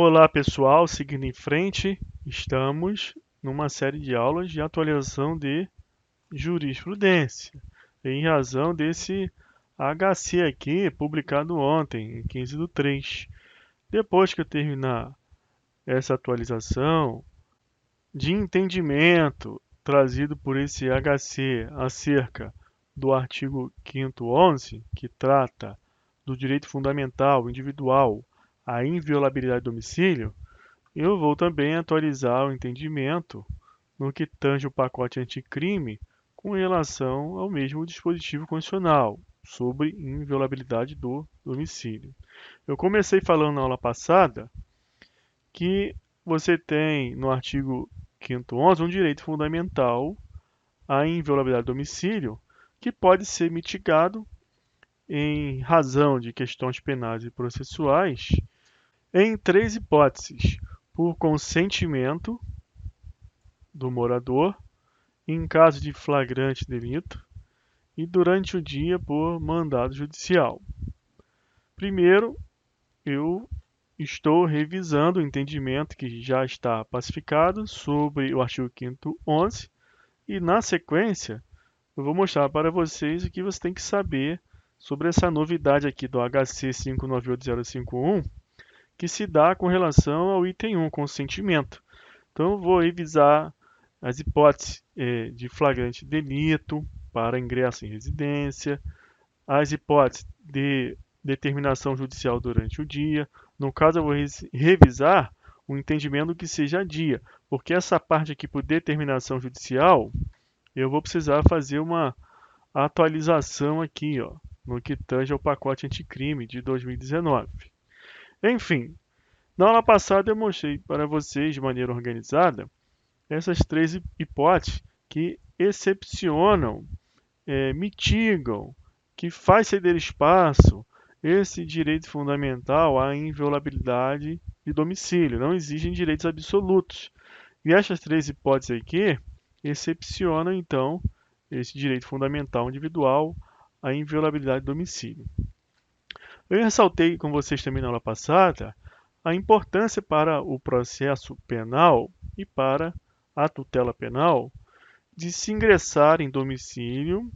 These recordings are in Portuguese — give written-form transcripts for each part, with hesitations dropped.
Olá pessoal, seguindo em frente, estamos numa série de aulas de atualização de jurisprudência, em razão desse HC aqui, publicado ontem, em 15/3. Depois que eu terminar essa atualização de entendimento trazido por esse HC acerca do artigo 5º 11, que trata do direito fundamental individual à inviolabilidade do domicílio, eu vou também atualizar o entendimento no que tange o pacote anticrime com relação ao mesmo dispositivo constitucional sobre inviolabilidade do domicílio. Eu comecei falando na aula passada que você tem no artigo 5º 11 um direito fundamental à inviolabilidade do domicílio que pode ser mitigado em razão de questões penais e processuais em três hipóteses: por consentimento do morador, em caso de flagrante delito, e durante o dia por mandado judicial. Primeiro, eu estou revisando o entendimento que já está pacificado sobre o artigo 5º 11 e, na sequência, eu vou mostrar para vocês o que você tem que saber sobre essa novidade aqui do HC 598051, que se dá com relação ao item 1, consentimento. Então, eu vou revisar as hipóteses de flagrante delito para ingresso em residência, as hipóteses de determinação judicial durante o dia. No caso, eu vou revisar o entendimento que seja dia, porque essa parte aqui por determinação judicial, eu vou precisar fazer uma atualização aqui, ó, no que tange ao pacote anticrime de 2019. Enfim, na aula passada eu mostrei para vocês de maneira organizada essas três hipóteses que excepcionam, mitigam, que faz ceder espaço esse direito fundamental à inviolabilidade de domicílio. Não existem direitos absolutos. E essas três hipóteses aqui excepcionam, então, esse direito fundamental individual à inviolabilidade de domicílio. Eu ressaltei com vocês também na aula passada a importância para o processo penal e para a tutela penal de se ingressar em domicílio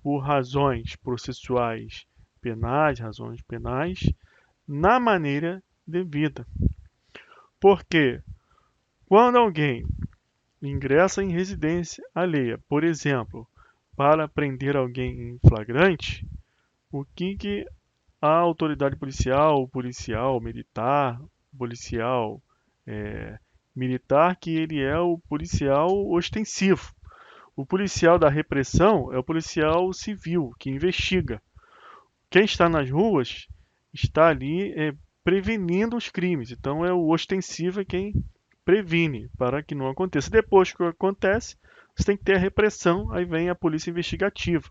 por razões processuais penais, razões penais, na maneira devida. Porque quando alguém ingressa em residência alheia, por exemplo, para prender alguém em flagrante, o que a autoridade policial militar, policial militar, que ele é o policial ostensivo. O policial da repressão é o policial civil, que investiga. Quem está nas ruas está ali prevenindo os crimes. Então, é o ostensivo é quem previne para que não aconteça. Depois que acontece, você tem que ter a repressão, aí vem a polícia investigativa.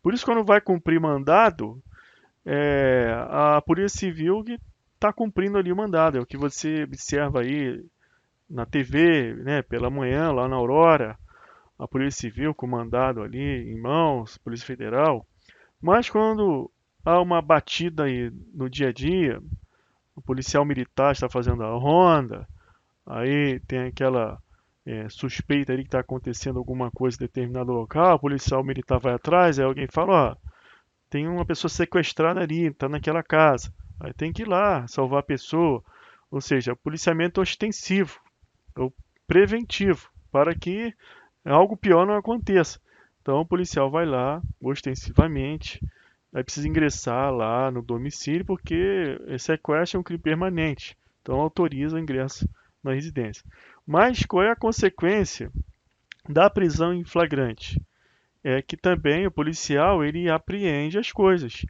Por isso, quando vai cumprir mandado, a Polícia Civil que está cumprindo ali o mandado. É o que você observa aí na TV, né, pela manhã, lá na Aurora, a Polícia Civil com mandado ali em mãos, Polícia Federal. Mas quando há uma batida aí no dia a dia, o policial militar está fazendo a ronda, aí tem aquela suspeita ali que está acontecendo alguma coisa em determinado local, o policial militar vai atrás, aí alguém fala, ó, tem uma pessoa sequestrada ali, está naquela casa. Aí tem que ir lá salvar a pessoa. Ou seja, policiamento ostensivo, ou preventivo, para que algo pior não aconteça. Então o policial vai lá ostensivamente, aí precisa ingressar lá no domicílio, porque sequestro é um crime permanente. Então autoriza o ingresso na residência. Mas qual é a consequência da prisão em flagrante? É que também o policial ele apreende as coisas.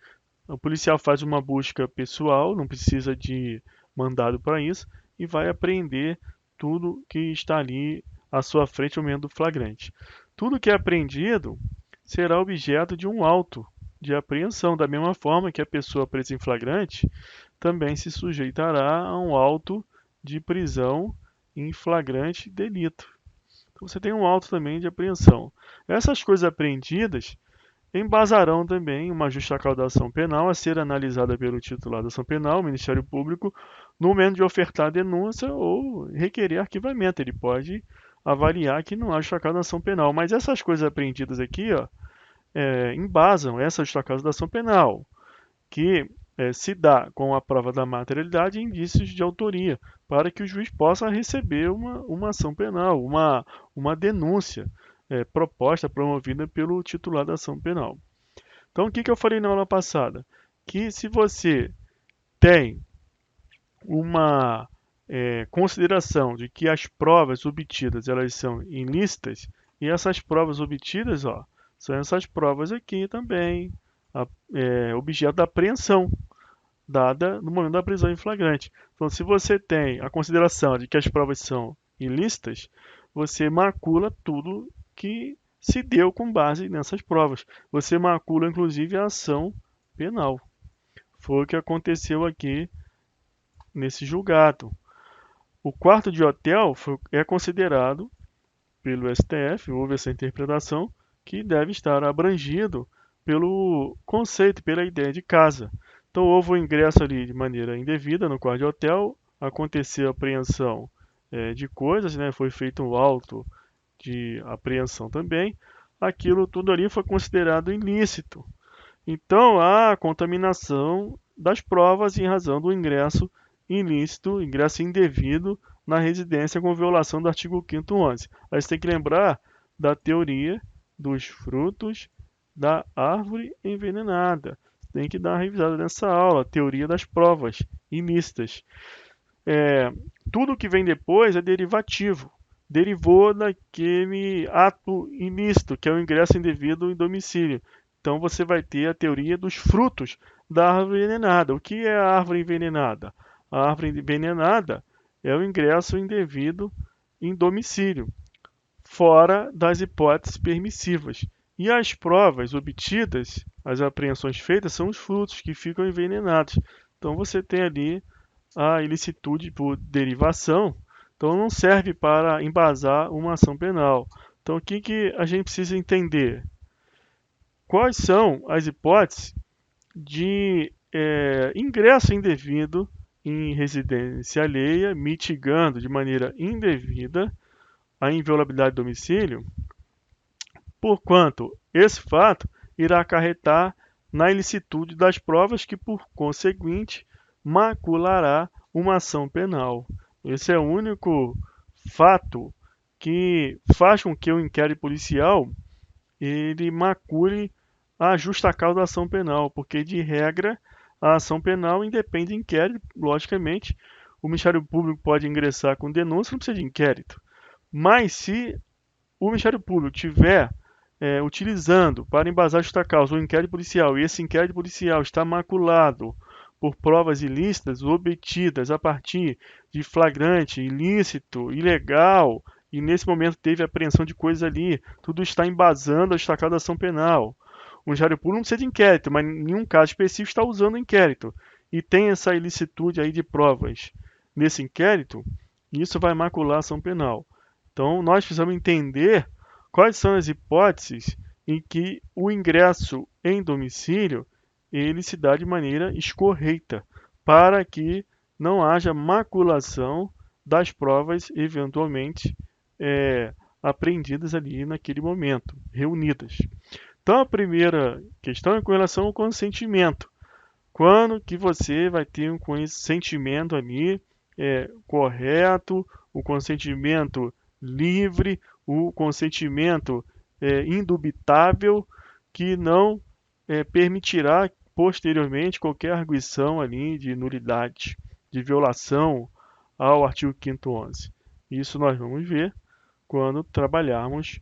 O policial faz uma busca pessoal, não precisa de mandado para isso, e vai apreender tudo que está ali à sua frente no momento do flagrante. Tudo que é apreendido será objeto de um auto de apreensão, da mesma forma que a pessoa presa em flagrante também se sujeitará a um auto de prisão em flagrante delito. Então você tem um auto também de apreensão. Essas coisas apreendidas, embasarão também uma justa caudação penal a ser analisada pelo titular da ação penal, o Ministério Público, no momento de ofertar a denúncia ou requerer arquivamento. Ele pode avaliar que não há justa caudação penal. Mas essas coisas apreendidas aqui, ó, embasam essa justa caudação penal, que se dá com a prova da materialidade e indícios de autoria, para que o juiz possa receber uma ação penal, uma denúncia proposta, promovida pelo titular da ação penal. Então, o que, que eu falei na aula passada? Que se você tem uma consideração de que as provas obtidas elas são ilícitas, e essas provas obtidas, ó, são essas provas aqui também, objeto da apreensão dada no momento da prisão em flagrante. Então, se você tem a consideração de que as provas são ilícitas, você macula tudo que se deu com base nessas provas. Você macula, inclusive, a ação penal. Foi o que aconteceu aqui nesse julgado. O quarto de hotel é considerado pelo STF, houve essa interpretação, que deve estar abrangido pelo conceito, pela ideia de casa. Então houve o ingresso ali de maneira indevida no quarto de hotel, aconteceu a apreensão de coisas, né? Foi feito um auto de apreensão também. Aquilo tudo ali foi considerado ilícito. Então há contaminação das provas em razão do ingresso ilícito, ingresso indevido na residência com violação do artigo 5º 11. Aí você tem que lembrar da teoria dos frutos da árvore envenenada. Tem que dar uma revisada nessa aula, teoria das provas ilícitas. Tudo que vem depois é derivativo. Derivou daquele ato ilícito, que é o ingresso indevido em domicílio. Então você vai ter a teoria dos frutos da árvore envenenada. O que é a árvore envenenada? A árvore envenenada é o ingresso indevido em domicílio, fora das hipóteses permissivas. E as provas obtidas, as apreensões feitas, são os frutos que ficam envenenados. Então você tem ali a ilicitude por derivação, então não serve para embasar uma ação penal. Então o que, que a gente precisa entender? Quais são as hipóteses de ingresso indevido em residência alheia, mitigando de maneira indevida a inviolabilidade do domicílio, porquanto esse fato irá acarretar na ilicitude das provas que, por conseguinte, maculará uma ação penal. Esse é o único fato que faz com que o inquérito policial ele macule a justa causa da ação penal, porque de regra a ação penal independe de inquérito, logicamente. O Ministério Público pode ingressar com denúncia, não precisa de inquérito. Mas se o Ministério Público tiver utilizando para embasar a justa causa o inquérito policial, e esse inquérito policial está maculado por provas ilícitas obtidas a partir de flagrante, ilícito, ilegal, e nesse momento teve apreensão de coisas ali, tudo está embasando a justa causa da ação penal. O Ministério Público não precisa de inquérito, mas em nenhum caso específico está usando inquérito. E tem essa ilicitude aí de provas nesse inquérito, isso vai macular a ação penal. Então, nós precisamos entender quais são as hipóteses em que o ingresso em domicílio ele se dá de maneira escorreita, para que não haja maculação das provas eventualmente apreendidas ali naquele momento, reunidas. Então, a primeira questão é com relação ao consentimento. Quando que você vai ter um consentimento ali correto, o consentimento livre, o consentimento indubitável, que não permitirá posteriormente qualquer arguição ali de nulidade, de violação ao artigo 5º 11. Isso nós vamos ver quando trabalharmos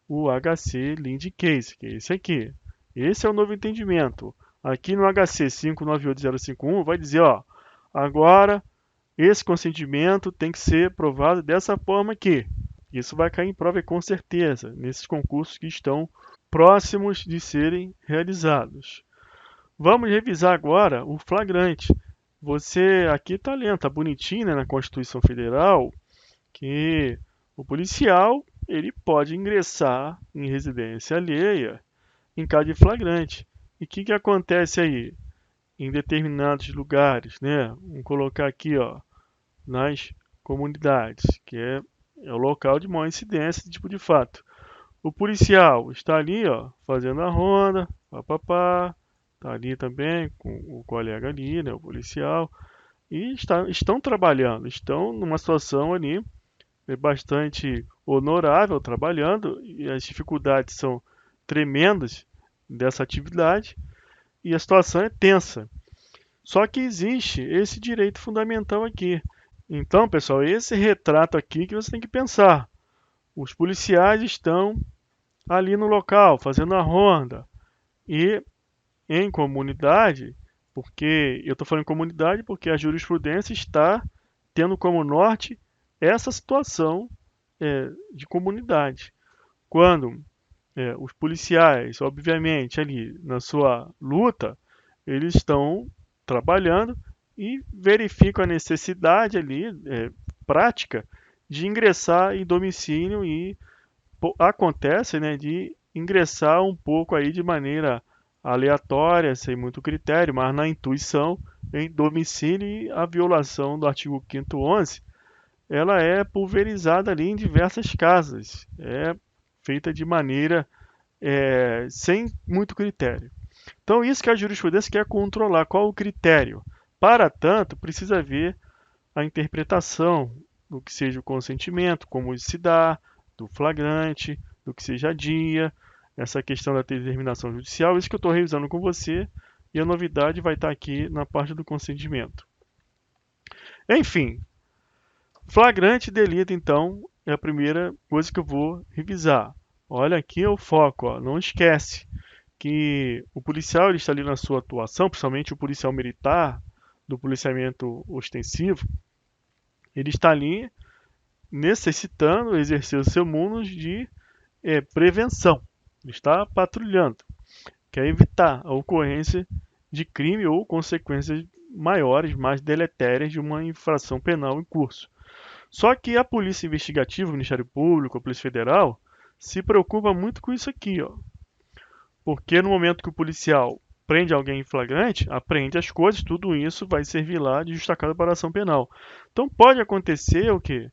o HC Lind Case, que é esse aqui. Esse é o novo entendimento. Aqui no HC 598051 vai dizer, ó, agora esse consentimento tem que ser provado dessa forma aqui. Isso vai cair em prova com certeza, nesses concursos que estão próximos de serem realizados. Vamos revisar agora o flagrante. Você aqui está lendo, está bonitinho, né, na Constituição Federal, que o policial ele pode ingressar em residência alheia em caso de flagrante. E o que acontece aí? Em determinados lugares, né? Vamos colocar aqui, ó, nas comunidades, que é o local de maior incidência de tipo de fato. O policial está ali, ó, fazendo a ronda, papapá, está ali também com o colega ali, né, o policial, e estão trabalhando, estão numa situação ali bastante honorável trabalhando, e as dificuldades são tremendas dessa atividade, e a situação é tensa. Só que existe esse direito fundamental aqui. Então, pessoal, esse retrato aqui que você tem que pensar. Os policiais estão ali no local, fazendo a ronda. E em comunidade, porque eu estou falando em comunidade porque a jurisprudência está tendo como norte essa situação de comunidade. Quando os policiais, obviamente, ali na sua luta, eles estão trabalhando e verificam a necessidade ali, prática, de ingressar em domicílio e acontece, né, de ingressar um pouco aí de maneira aleatória, sem muito critério, mas na intuição, em domicílio e a violação do artigo 5º 11, ela é pulverizada ali em diversas casas, é feita de maneira sem muito critério. Então, isso que a jurisprudência quer controlar, qual o critério. Para tanto, precisa haver a interpretação do que seja o consentimento, como se dá, do flagrante, do que seja a dia, essa questão da determinação judicial, isso que eu estou revisando com você, e a novidade vai estar aqui na parte do consentimento. Enfim, flagrante delito, então, é a primeira coisa que eu vou revisar. Olha aqui é o foco, ó, não esquece que o policial ele está ali na sua atuação, principalmente o policial militar, do policiamento ostensivo, ele está ali necessitando exercer o seu munus de prevenção. Ele está patrulhando, quer evitar a ocorrência de crime ou consequências maiores, mais deletérias de uma infração penal em curso. Só que a Polícia Investigativa, o Ministério Público, a Polícia Federal, se preocupa muito com isso aqui, ó. Porque no momento que o policial prende alguém em flagrante, apreende as coisas, tudo isso vai servir lá de justa para a ação penal. Então pode acontecer o quê?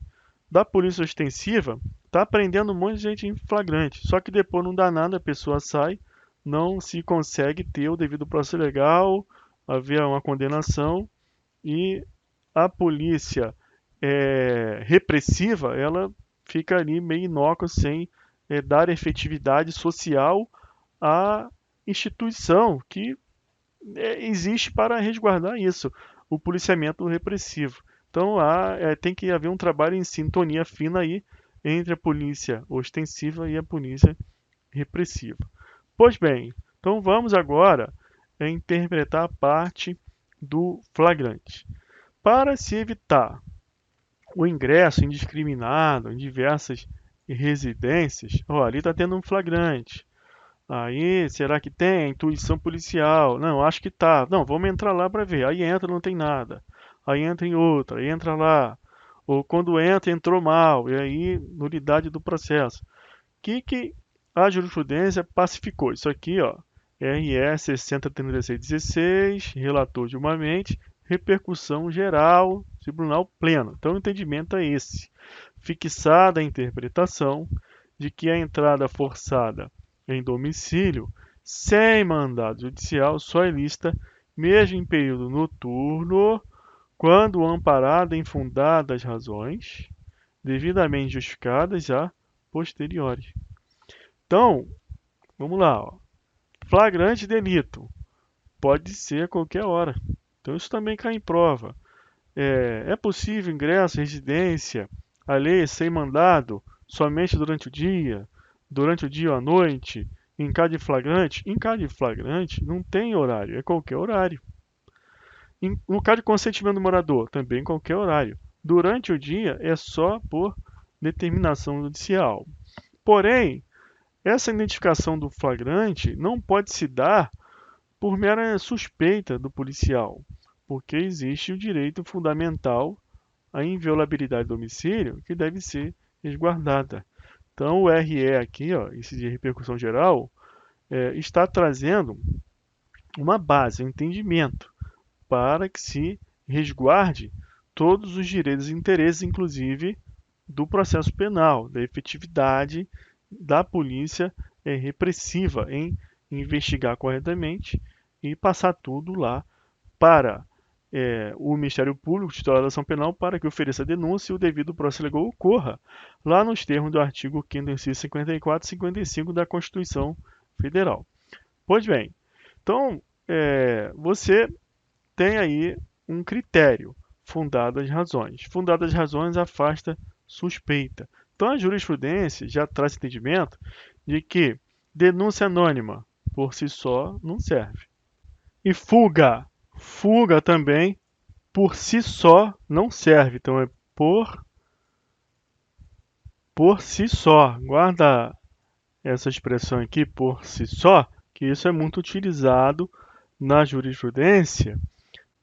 Da polícia ostensiva, tá prendendo um monte de gente em flagrante, só que depois não dá nada, a pessoa sai, não se consegue ter o devido processo legal, haver uma condenação e a polícia repressiva, ela fica ali meio inócua sem dar efetividade social à instituição que existe para resguardar isso, o policiamento repressivo. Então tem que haver um trabalho em sintonia fina aí entre a polícia ostensiva e a polícia repressiva. Pois bem, então vamos agora interpretar a parte do flagrante. Para se evitar o ingresso indiscriminado em diversas residências, ali está tendo um flagrante. Aí, será que tem intuição policial? Não, acho que tá. Não, vamos entrar lá para ver. Aí entra, não tem nada. Aí entra em outra, aí entra lá. Ou quando entra, entrou mal. E aí, nulidade do processo. O que a jurisprudência pacificou? Isso aqui, ó, RE 603616, relator de umamente, repercussão geral, tribunal pleno. Então, o entendimento é esse. Fixada a interpretação de que a entrada forçada em domicílio, sem mandado judicial, só é lista mesmo em período noturno, quando amparada em fundadas razões, devidamente justificadas a posteriori. Então, vamos lá. Ó. Flagrante delito pode ser a qualquer hora. Então, isso também cai em prova. É possível ingresso, residência, alheia sem mandado, somente durante o dia ou à noite, em caso de flagrante? Em caso de flagrante, não tem horário, é qualquer horário. No caso de consentimento do morador, também qualquer horário. Durante o dia, é só por determinação judicial. Porém, essa identificação do flagrante não pode se dar por mera suspeita do policial, porque existe o direito fundamental à inviolabilidade do domicílio que deve ser resguardada. Então, o RE aqui, ó, esse de repercussão geral, está trazendo uma base, um entendimento, para que se resguarde todos os direitos e interesses, inclusive do processo penal, da efetividade da polícia repressiva em investigar corretamente e passar tudo lá para o Ministério Público, titular da ação penal, para que ofereça a denúncia e o devido processo legal ocorra lá nos termos do artigo 5º, inciso 54 e 55 da Constituição Federal. Pois bem, então você tem aí um critério, fundadas razões. Fundadas razões afasta suspeita. Então a jurisprudência já traz entendimento de que denúncia anônima por si só não serve. E fuga também por si só não serve. Então é por si só. Guarda essa expressão aqui, por si só, que isso é muito utilizado na jurisprudência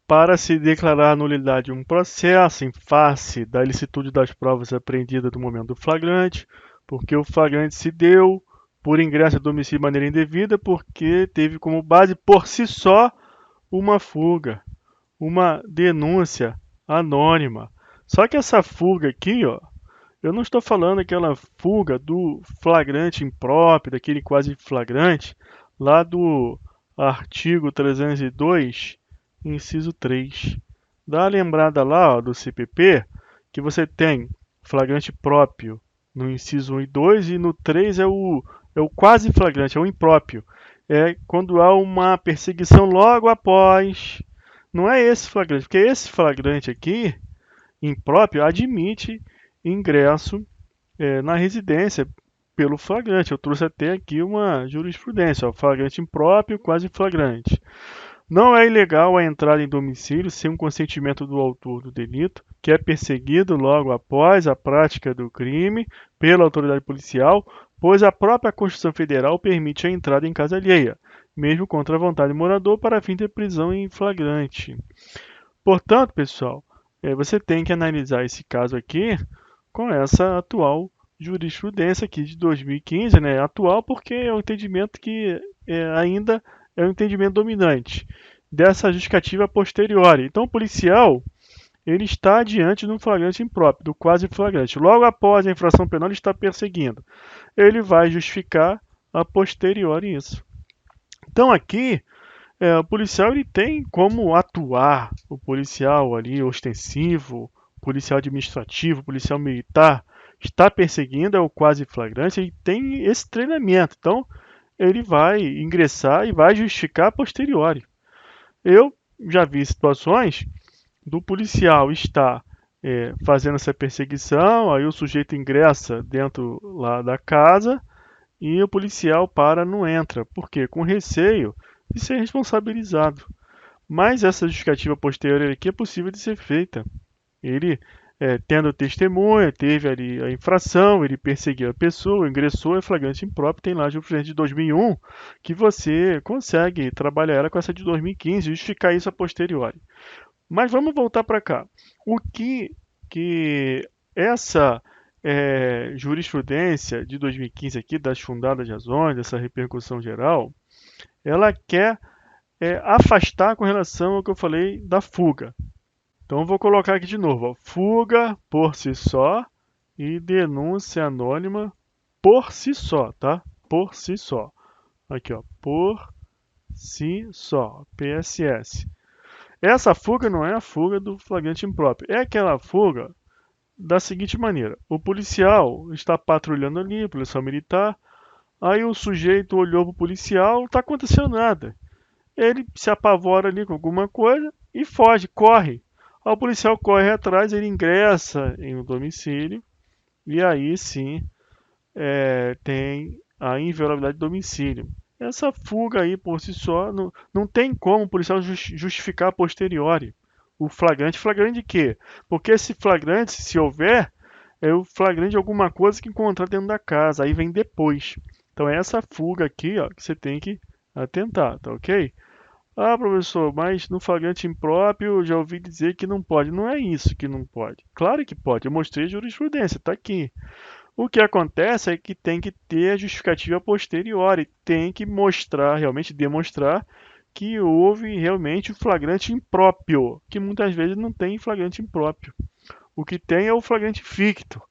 para se declarar a nulidade de um processo em face da ilicitude das provas apreendidas no momento do flagrante, porque o flagrante se deu por ingresso a domicílio de maneira indevida, porque teve como base por si só uma fuga, uma denúncia anônima. Só que essa fuga aqui, ó, eu não estou falando aquela fuga do flagrante impróprio, daquele quase flagrante, lá do artigo 302, inciso 3. Dá uma lembrada lá, ó, do CPP, que você tem flagrante próprio no inciso 1 e 2, e no 3 é o quase flagrante, é o impróprio. É quando há uma perseguição logo após. Não é esse flagrante, porque esse flagrante aqui, impróprio, admite ingresso na residência pelo flagrante. Eu trouxe até aqui uma jurisprudência, ó, flagrante impróprio, quase flagrante. Não é ilegal a entrada em domicílio sem o consentimento do autor do delito, que é perseguido logo após a prática do crime pela autoridade policial, pois a própria Constituição Federal permite a entrada em casa alheia, mesmo contra a vontade do morador, para fim de prisão em flagrante. Portanto, pessoal, você tem que analisar esse caso aqui com essa atual jurisprudência aqui de 2015, né? Atual porque é um entendimento que ainda é um entendimento dominante dessa justificativa posteriori. Então, o policial ele está diante de um flagrante impróprio, do quase flagrante. Logo após a infração penal, ele está perseguindo. Ele vai justificar a posteriori isso. Então, aqui, o policial ele tem como atuar, o policial ali ostensivo, policial administrativo, policial militar, está perseguindo, é o quase flagrante, ele tem esse treinamento. Então, ele vai ingressar e vai justificar a posteriori. Eu já vi situações do policial estar fazendo essa perseguição, aí o sujeito ingressa dentro lá da casa e o policial não entra. Por quê? Com receio de ser responsabilizado. Mas essa justificativa posterior aqui é possível de ser feita. Ele, tendo testemunha, teve ali a infração, ele perseguiu a pessoa, ingressou, é flagrante impróprio, tem lá a jurisprudência de 2001, que você consegue trabalhar ela com essa de 2015, justificar isso a posteriori. Mas vamos voltar para cá. O que essa jurisprudência de 2015 aqui, das fundadas razões, dessa repercussão geral, ela quer afastar com relação ao que eu falei da fuga. Então eu vou colocar aqui de novo, ó, fuga por si só e denúncia anônima por si só, tá? Por si só. Aqui, ó, por si só, PSS. Essa fuga não é a fuga do flagrante impróprio, é aquela fuga da seguinte maneira: o policial está patrulhando ali, policial militar, aí o sujeito olhou para o policial, não está acontecendo nada. Ele se apavora ali com alguma coisa e foge, corre. Aí o policial corre atrás, ele ingressa em um domicílio e aí sim tem a inviolabilidade do domicílio. Essa fuga aí por si só não tem como o policial justificar a posteriori. O flagrante, flagrante de quê? Porque esse flagrante, se houver, é o flagrante de alguma coisa que encontrar dentro da casa, aí vem depois. Então é essa fuga aqui, ó, que você tem que atentar, tá ok? Ah, professor, mas no flagrante impróprio eu já ouvi dizer que não pode. Não é isso que não pode. Claro que pode. Eu mostrei a jurisprudência, está aqui. O que acontece é que tem que ter a justificativa posterior, tem que mostrar, realmente demonstrar que houve realmente o flagrante impróprio, que muitas vezes não tem flagrante impróprio. O que tem é o flagrante ficto.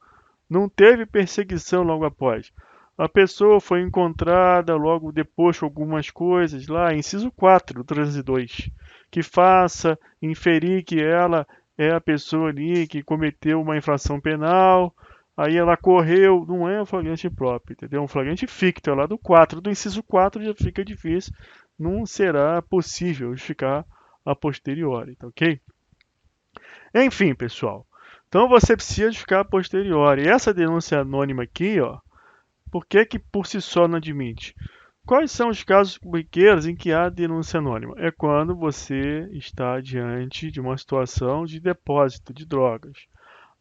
Não teve perseguição logo após. A pessoa foi encontrada logo depois com algumas coisas lá, inciso 4 do 302, que faça inferir que ela é a pessoa ali que cometeu uma infração penal, aí ela correu, não é um flagrante próprio, entendeu? Um flagrante ficto, é lá do 4, do inciso 4 já fica difícil, não será possível justificar a posteriori, tá ok? Enfim, pessoal, então você precisa justificar a posteriori. E essa denúncia anônima aqui, ó, por que que por si só não admite? Quais são os casos corriqueiros em que há denúncia anônima? É quando você está diante de uma situação de depósito de drogas.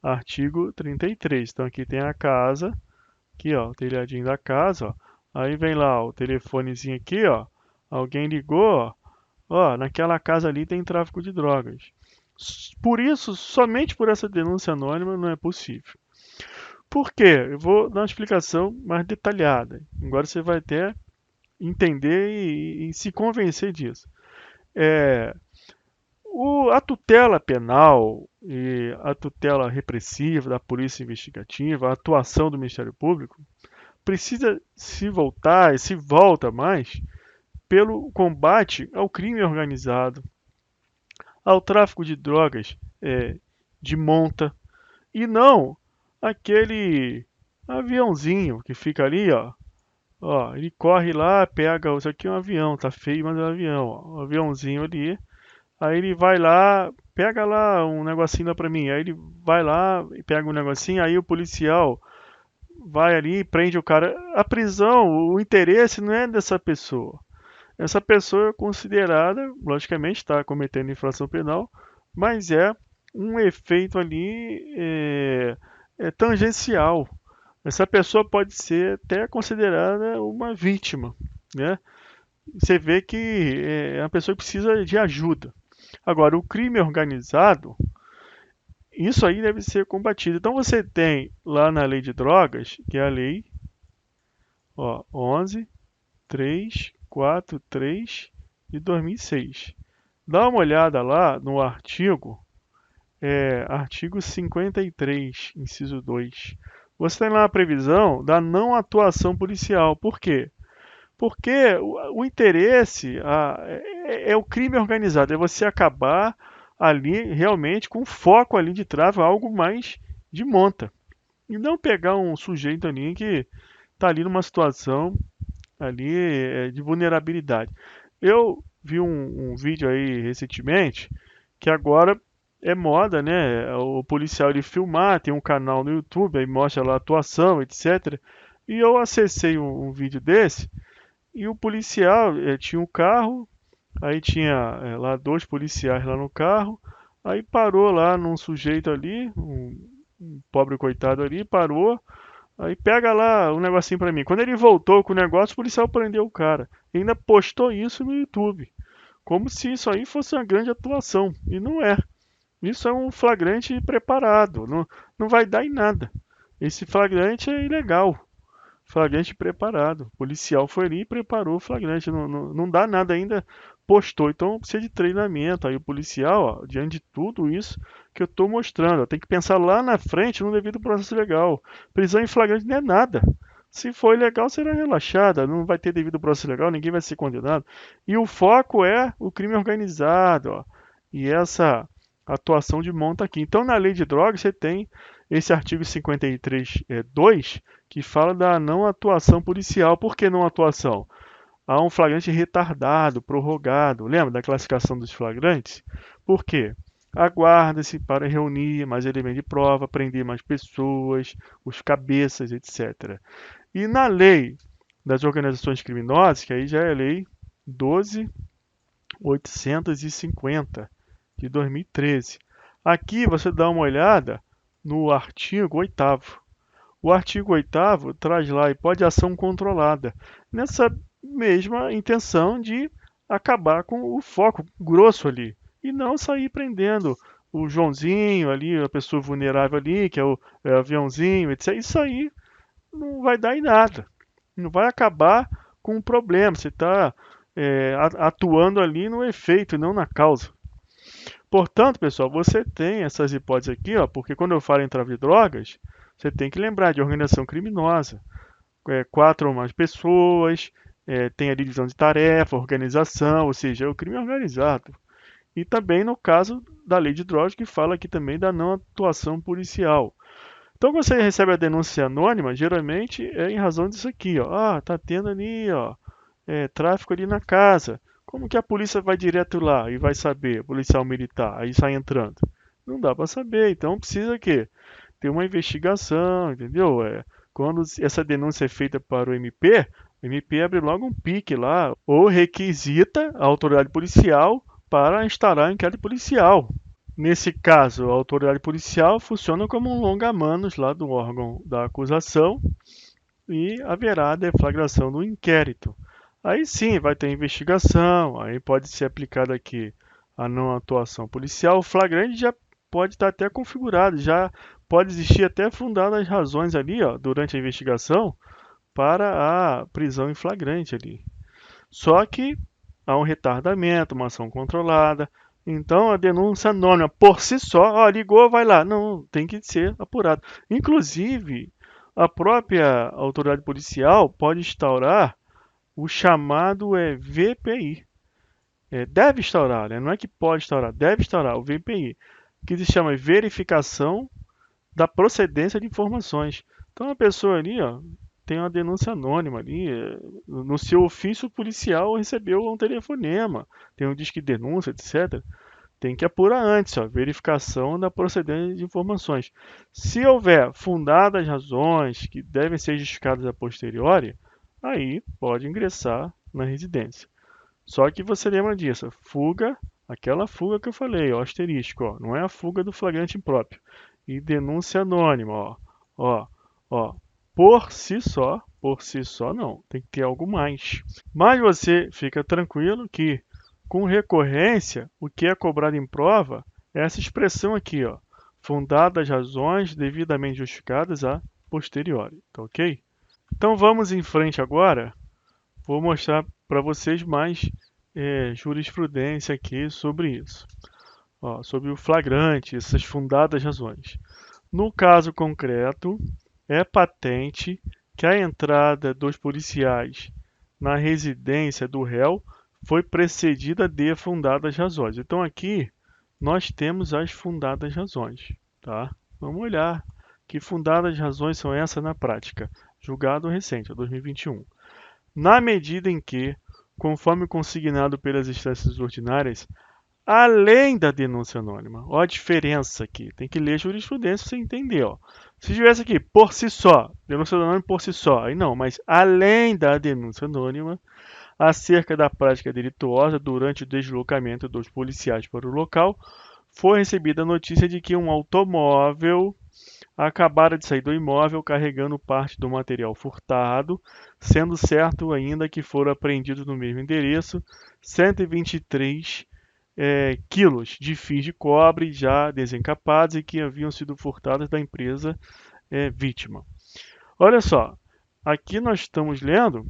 Artigo 33. Então aqui tem a casa, aqui ó, o telhadinho da casa, ó. Aí vem lá ó, o telefonezinho aqui, ó. Alguém ligou, ó, naquela casa ali tem tráfico de drogas. Por isso, somente por essa denúncia anônima não é possível. Por quê? Eu vou dar uma explicação mais detalhada. Agora você vai até entender e se convencer disso. É, a tutela penal e a tutela repressiva da polícia investigativa, a atuação do Ministério Público, precisa se voltar e se volta mais pelo combate ao crime organizado, ao tráfico de drogas de monta, e não aquele aviãozinho que fica ali, ó. Ó, ele corre lá, pega, isso aqui é um avião, tá feio, mas é um avião, ó, um aviãozinho ali. Aí ele vai lá, pega lá um negocinho lá pra mim. Aí ele vai lá e pega um negocinho, aí o policial vai ali e prende o cara. A prisão, o interesse não é dessa pessoa. Essa pessoa é considerada, logicamente, está cometendo infração penal, mas é um efeito ali tangencial. Essa pessoa pode ser até considerada uma vítima, né? Você vê que é uma pessoa que precisa de ajuda. Agora, o crime organizado, isso aí deve ser combatido. Então você tem lá na lei de drogas, que é a lei, ó, 11.343 de 2006. Dá uma olhada lá no artigo, artigo 53, inciso 2. Você tem lá a previsão da não atuação policial. Por quê? Porque o interesse é o crime organizado, é você acabar ali realmente com foco ali de trave, algo mais de monta. E não pegar um sujeito ali que está ali numa situação ali de vulnerabilidade. Eu vi um vídeo aí recentemente que agora é moda, né? O policial ele filmar, tem um canal no YouTube, aí mostra lá a atuação, etc. E eu acessei um vídeo desse e o policial tinha um carro, aí tinha lá dois policiais lá no carro, aí parou lá num sujeito ali, um pobre coitado ali, parou, aí pega lá um negocinho pra mim. Quando ele voltou com o negócio, o policial prendeu o cara. E ainda postou isso no YouTube, como se isso aí fosse uma grande atuação. E não é. Isso é um flagrante preparado, não vai dar em nada. Esse flagrante é ilegal. Flagrante preparado. O policial foi ali e preparou o flagrante. Não dá nada ainda, postou. Então precisa de treinamento. Aí o policial, ó, diante de tudo isso que eu estou mostrando, ó, tem que pensar lá na frente no devido processo legal. Prisão em flagrante não é nada. Se for ilegal, será relaxada. Não vai ter devido processo legal, ninguém vai ser condenado. E o foco é o crime organizado. Ó, e essa atuação de monta aqui. Então, na lei de drogas, você tem esse artigo 53, 2, que fala da não atuação policial. Por que não atuação? Há um flagrante retardado, prorrogado. Lembra da classificação dos flagrantes? Por quê? Aguarda-se para reunir mais elementos de prova, prender mais pessoas, os cabeças, etc. E na lei das organizações criminosas, que aí já é a lei 12.850 de 2013. Aqui você dá uma olhada no artigo 8º. O artigo 8º traz lá hipótese de ação controlada, nessa mesma intenção de acabar com o foco grosso ali, e não sair prendendo o Joãozinho ali, a pessoa vulnerável ali, que é o aviãozinho, etc. Isso aí não vai dar em nada. Não vai acabar com o problema. Você está atuando ali no efeito, não na causa. Portanto, pessoal, você tem essas hipóteses aqui, ó, porque quando eu falo em tráfico de drogas, você tem que lembrar de organização criminosa, quatro ou mais pessoas, tem a divisão de tarefa, organização, ou seja, é o crime organizado. E também no caso da lei de drogas, que fala aqui também da não atuação policial. Então, quando você recebe a denúncia anônima, geralmente é em razão disso aqui, ó. Ah, tá tendo ali, ó, tráfico ali na casa. Como que a polícia vai direto lá e vai saber, policial militar, aí sai entrando? Não dá para saber, então precisa que ter uma investigação, entendeu? Quando essa denúncia é feita para o MP abre logo um pique lá, ou requisita a autoridade policial para instalar inquérito policial. Nesse caso, a autoridade policial funciona como um longa-manos lá do órgão da acusação e haverá a deflagração do inquérito. Aí sim, vai ter investigação, aí pode ser aplicada aqui a não atuação policial. O flagrante já pode estar até configurado, já pode existir até fundadas razões ali, ó, durante a investigação para a prisão em flagrante ali. Só que há um retardamento, uma ação controlada. Então a denúncia anônima por si só, ó, ligou, vai lá. Não, tem que ser apurado. Inclusive, a própria autoridade policial pode instaurar o chamado VPI. Deve instaurar, né? Não é que pode instaurar, deve instaurar o VPI, que se chama Verificação da Procedência de Informações. Então a pessoa ali, ó, tem uma denúncia anônima ali, no seu ofício policial recebeu um telefonema, tem um disque denúncia, etc. Tem que apurar antes, ó, verificação da procedência de informações. Se houver fundadas razões que devem ser justificadas a posteriori, aí pode ingressar na residência. Só que você lembra disso, fuga, aquela fuga que eu falei, ó, asterisco, ó, não é a fuga do flagrante impróprio. E denúncia anônima, ó, ó, por si só não, tem que ter algo mais. Mas você fica tranquilo que com recorrência, o que é cobrado em prova é essa expressão aqui, ó, fundadas razões devidamente justificadas a posteriori, tá ok? Então vamos em frente agora. Vou mostrar para vocês mais jurisprudência aqui sobre isso. Ó, sobre o flagrante, essas fundadas razões. No caso concreto, é patente que a entrada dos policiais na residência do réu foi precedida de fundadas razões. Então aqui nós temos as fundadas razões, tá? Vamos olhar que fundadas razões são essas na prática. Julgado recente, 2021. Na medida em que, conforme consignado pelas instâncias ordinárias, além da denúncia anônima, ó a diferença aqui, tem que ler jurisprudência para você entender, ó. Se tivesse aqui por si só, denúncia anônima por si só, aí não, mas além da denúncia anônima, acerca da prática delituosa durante o deslocamento dos policiais para o local, foi recebida a notícia de que um automóvel acabara de sair do imóvel carregando parte do material furtado, sendo certo ainda que foram apreendidos no mesmo endereço 123 quilos de fios de cobre já desencapados e que haviam sido furtados da empresa vítima. Olha só, aqui nós estamos lendo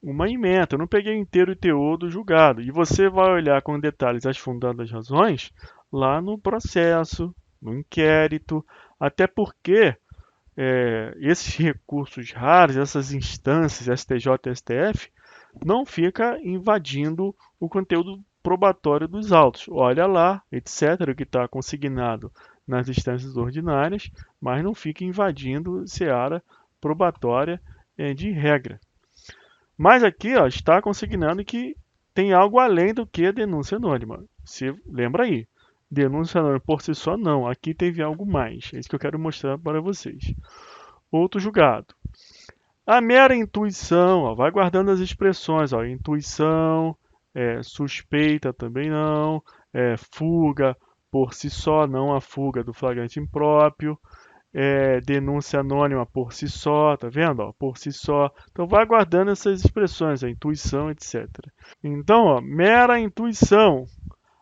uma ementa, eu não peguei inteiro o teor do julgado, e você vai olhar com detalhes as fundadas razões lá no processo, no inquérito, até porque esses recursos raros, essas instâncias, STJ e STF, não fica invadindo o conteúdo probatório dos autos. Olha lá, etc., o que está consignado nas instâncias ordinárias, mas não fica invadindo seara probatória de regra. Mas aqui ó, está consignando que tem algo além do que a denúncia anônima. Se lembra aí, denúncia anônima por si só não, aqui teve algo mais. É isso que eu quero mostrar para vocês. Outro julgado. A mera intuição, ó, vai guardando as expressões, ó, intuição, suspeita também não, fuga por si só, não a fuga do flagrante impróprio, denúncia anônima por si só, tá vendo? Ó, por si só. Então vai guardando essas expressões, a intuição, etc. Então, ó, mera intuição.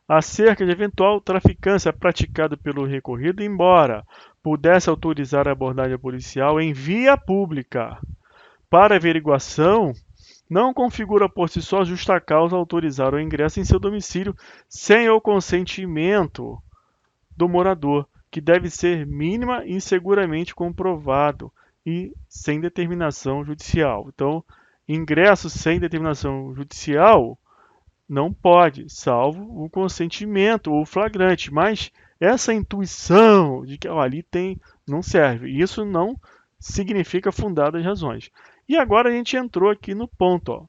acerca de eventual traficância praticada pelo recorrido, embora pudesse autorizar a abordagem policial em via pública para averiguação, não configura por si só justa causa autorizar o ingresso em seu domicílio sem o consentimento do morador, que deve ser mínima e seguramente comprovado e sem determinação judicial. Então, ingresso sem determinação judicial não pode, salvo o consentimento ou flagrante, mas essa intuição de que ali tem, não serve. Isso não significa fundadas razões. E agora a gente entrou aqui no ponto, ó,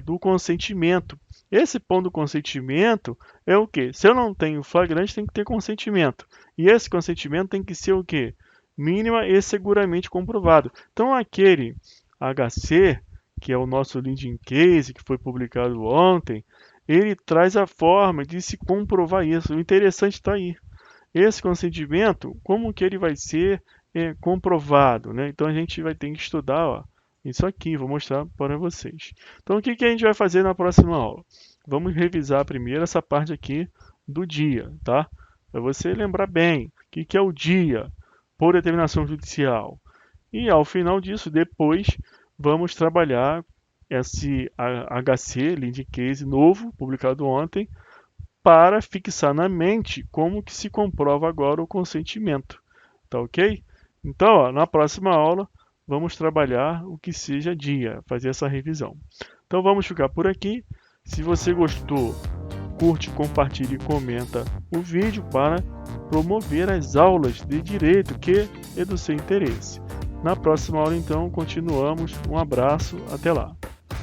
do consentimento. Esse ponto do consentimento é o quê? Se eu não tenho flagrante, tem que ter consentimento. E esse consentimento tem que ser o quê? Mínima e seguramente comprovado. Então aquele HC, que é o nosso leading case, que foi publicado ontem, ele traz a forma de se comprovar isso. O interessante está aí. Esse consentimento, como que ele vai ser comprovado, né? Então a gente vai ter que estudar, ó, isso aqui, vou mostrar para vocês. Então o que a gente vai fazer na próxima aula? Vamos revisar primeiro essa parte aqui do dia, tá? Para você lembrar bem o que é o dia por determinação judicial. E ao final disso, depois, vamos trabalhar esse HC, lead case novo, publicado ontem, para fixar na mente como que se comprova agora o consentimento. Tá ok? Então, ó, na próxima aula, vamos trabalhar o que seja dia, fazer essa revisão. Então vamos ficar por aqui. Se você gostou, curte, compartilhe e comenta o vídeo para promover as aulas de direito que é do seu interesse. Na próxima aula, então, continuamos. Um abraço, até lá!